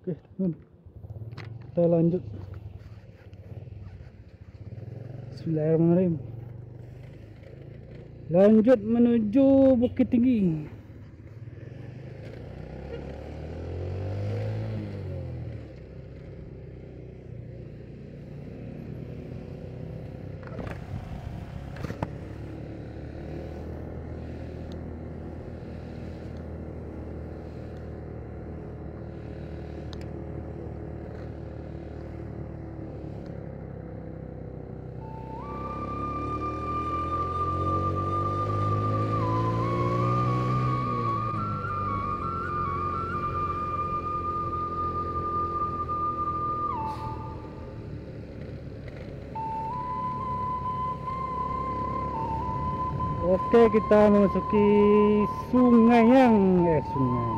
Oke, teman. Kita lanjut. Bismillahirrahmanirrahim. Lanjut menuju Bukit Tinggi. Oke, kita memasuki sungai sungai.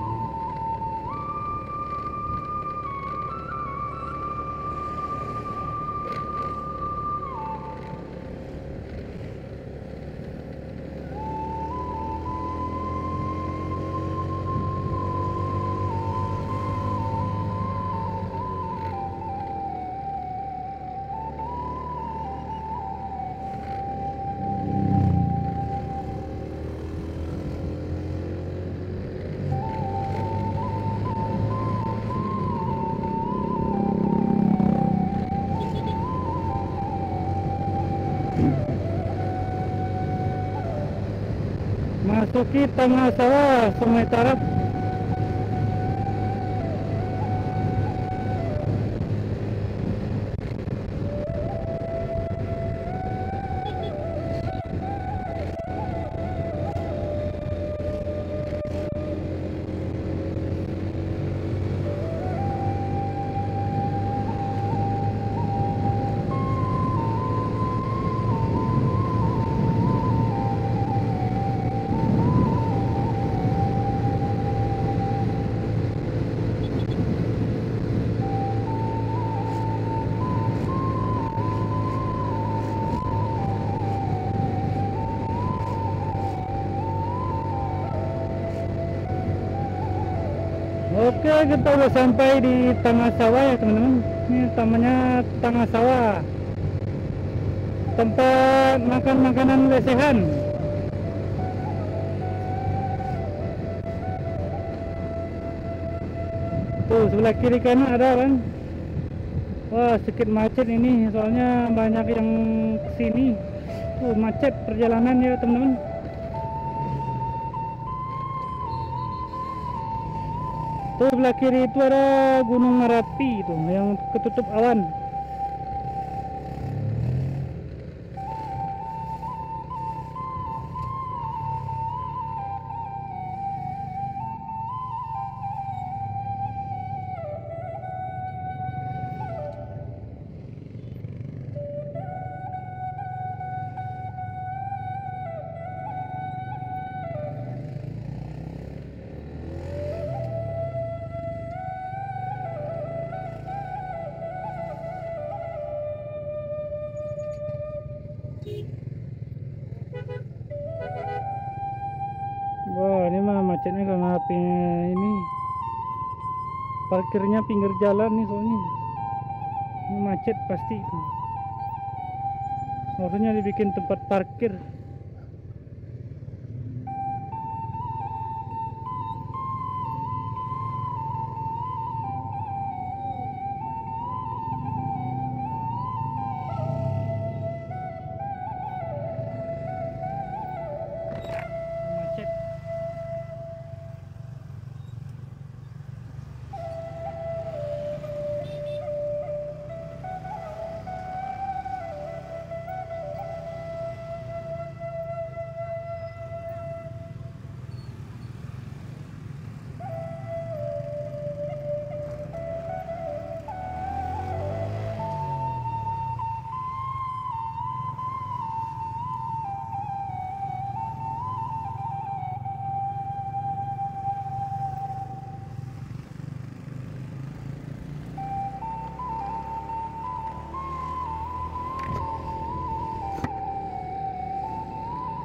Masuki tengah sawah Sungai Tarap. Oke, kita udah sampai di tengah sawah ya teman-teman. Ini namanya tengah sawah, tempat makan makanan lesehan. Tuh sebelah kiri kanan ada kan. Wah, sedikit macet ini soalnya banyak yang kesini. Tuh macet perjalanan ya teman-teman. Tuh sebelah kiri itu ada Gunung Merapi tuh yang ketutup awan. Wah, ini mah macetnya karena apinya ini. Parkirnya pinggir jalan nih soalnya. Ini macet pasti. Harusnya dibikin tempat parkir. Macet.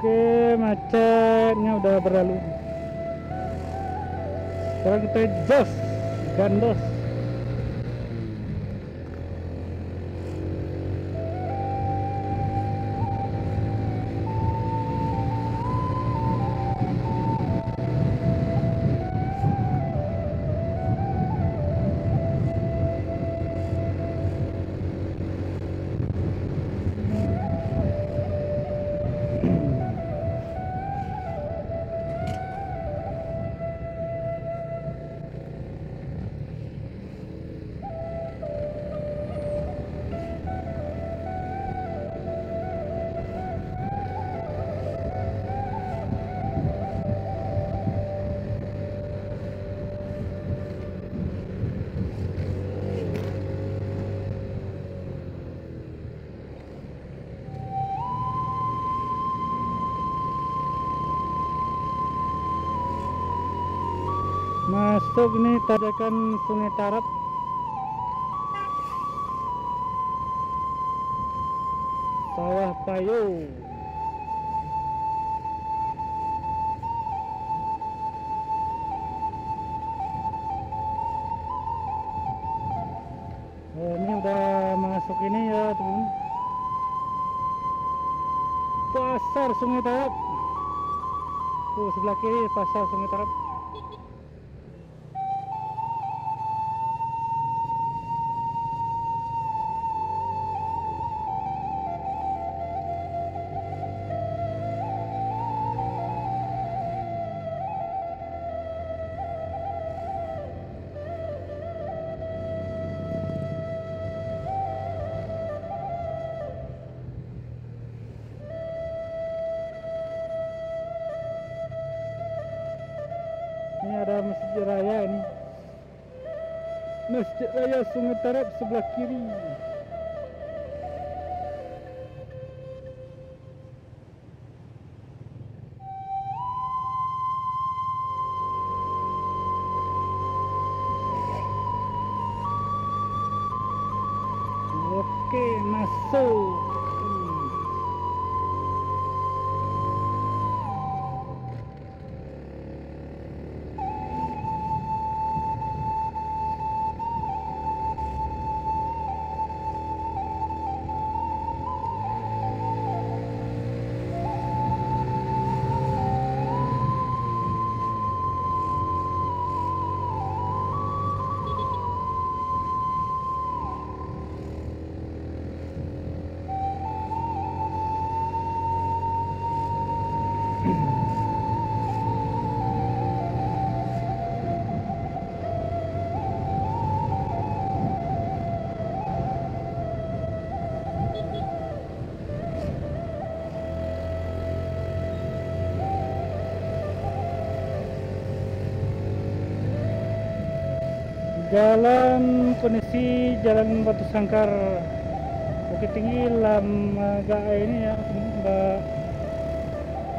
Oke, macetnya udah berlalu. Sekarang kita jos gandos. masuk ini tanjakan Sungai Tarap. Sawah Payo. Oh, ini udah masuk ini ya teman. Pasar Sungai Tarap. Tuh sebelah kiri pasar Sungai Tarap. Ini ada Masjid Raya ini. Masjid Raya Sungai Tarap sebelah kiri. Oke, masuk. Jalan kondisi Jalan Batu Sangkar Bukit Tinggi agak ini ya, agak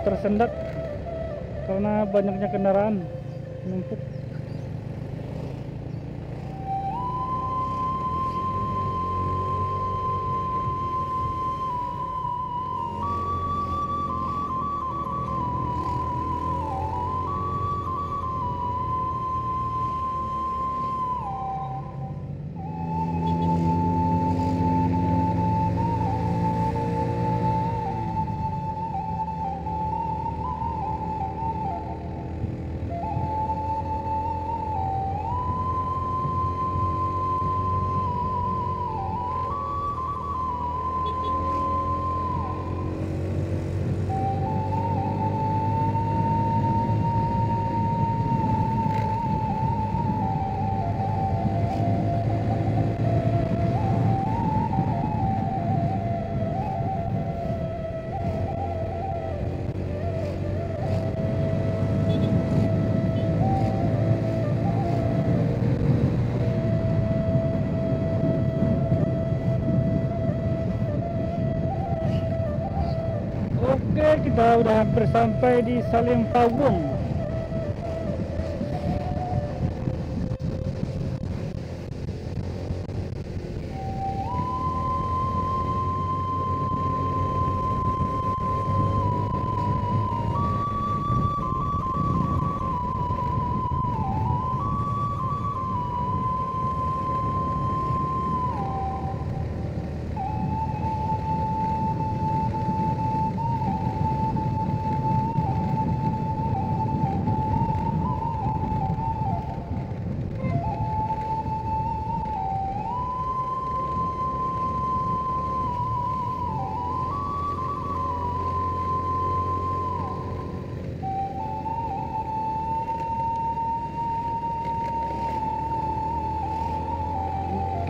tersendat karena banyaknya kendaraan menumpuk. Oke, kita udah hampir sampai di Salim Pawung.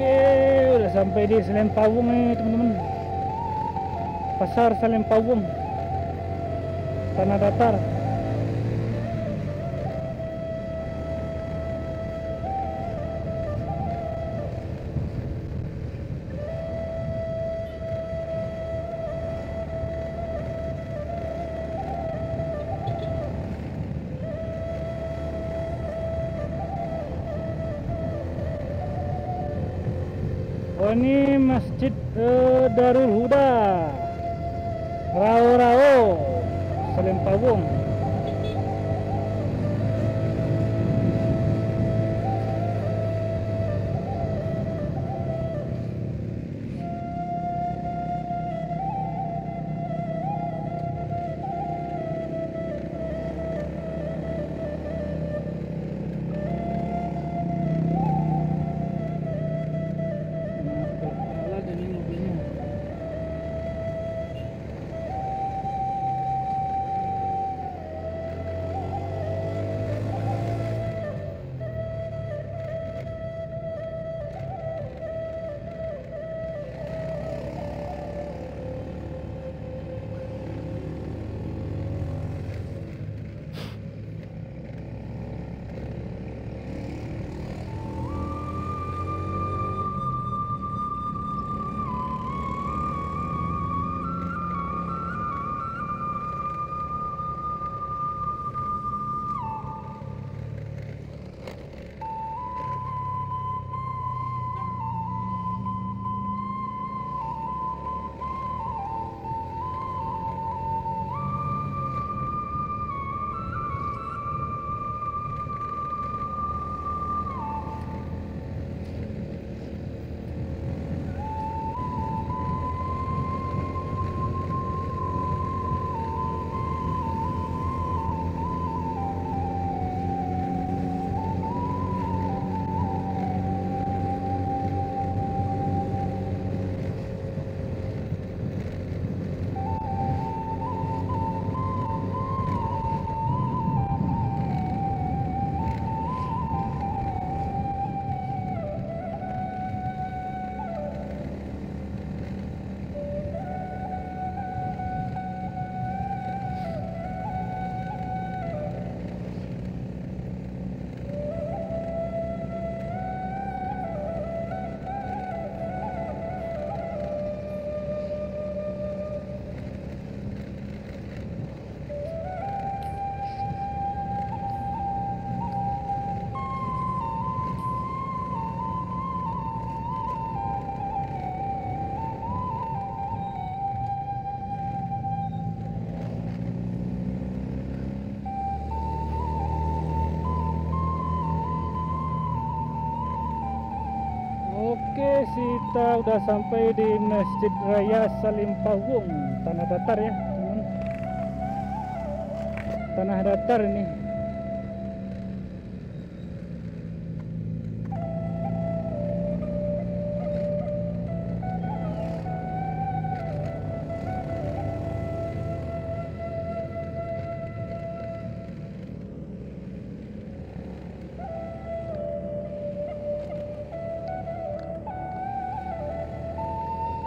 Oke, udah sampai di Salim Pawung nih teman-teman. Pasar Salim Pawung, Tanah Datar. Oh, ini Masjid Darul Huda, Rao-Rao, Salimpawung. Oke, kita udah sampai di Masjid Raya Salimpawung, tanah datar ya, teman. Tanah datar ini.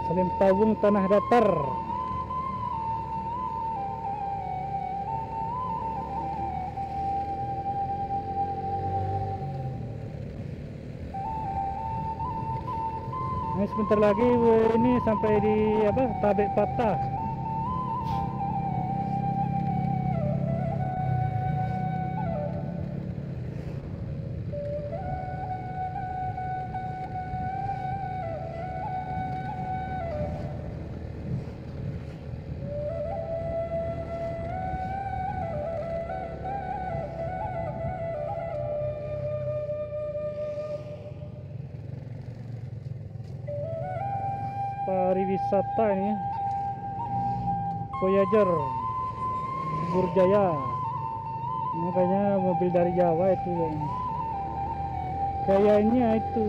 Salimpawung tanah datar. Ini sebentar lagi ini sampai di apa? Tabek Patah. Pariwisata ini ya. Voyager Burjaya. Ini kayaknya mobil dari Jawa itu kayaknya. Kayaknya itu.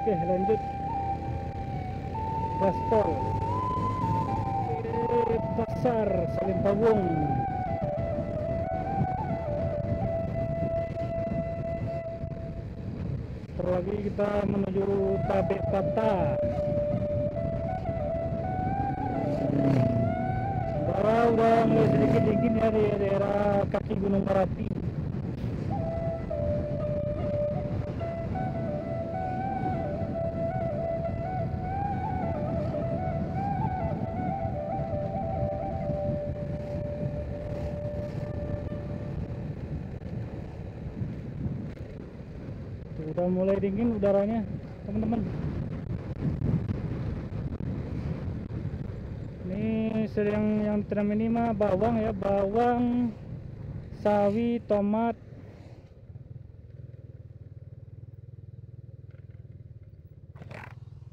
Oke, lanjut. Gaspol. Pasar Salimpawung. Lagi kita menuju Tabek Pata. Udah mulai sedikit dingin ya di daerah kaki Gunung Merapi. Udah mulai dingin udaranya, teman-teman. Ini sedang yang tanam ini mah bawang ya, bawang, sawi, tomat.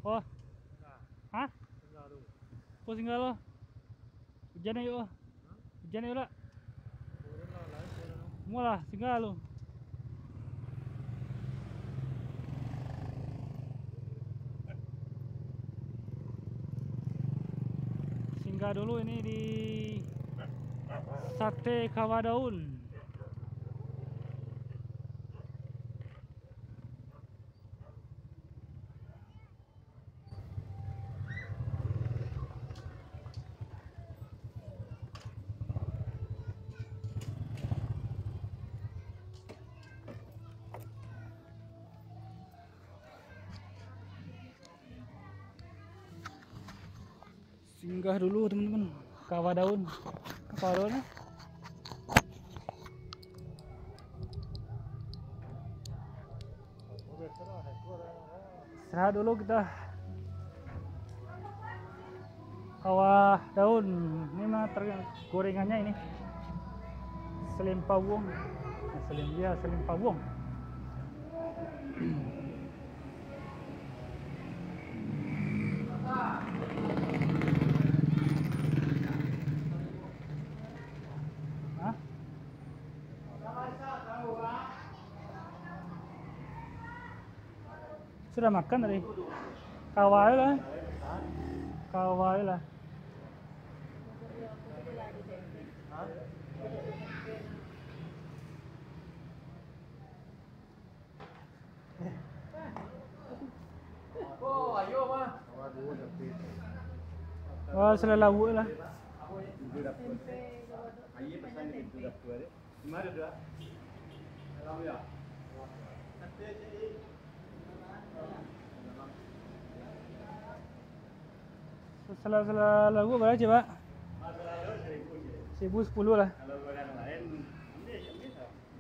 Oh, hah? Oh, singgah lo. Hujan yuk, hujan yuk lah. Mualah, singgah lo. Singgah dulu ini di Sate Kawah Daun. Singgah dulu teman-teman, Kawah Daun. Kawah Daun ya? Istirahat dulu kita. Kawah Daun. Ini mah gorengannya ini. Salimpawung. Salimpawung. Sudah makan tadi? Kawai lah. Kawai lah. Oh, ayo mah. Oh, sudah lauk lah. Ayo pesan itu dapur. Di mana dah? Dalam ya. Setelah lagu berapa coba? 1,010 lah. Kalau orang lain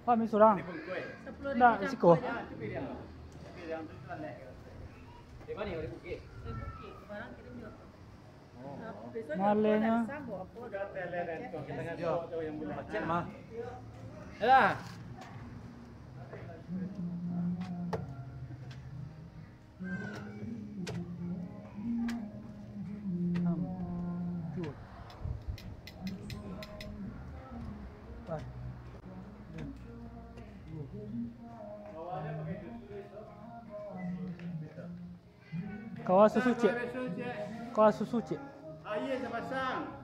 Pak mi surang. Nah, siko. Di mana yang di Bukit? Malenya. Yang belum macet mah. Yalah. Kawah susu cik. Kawah susu cik. Ayo sepasang.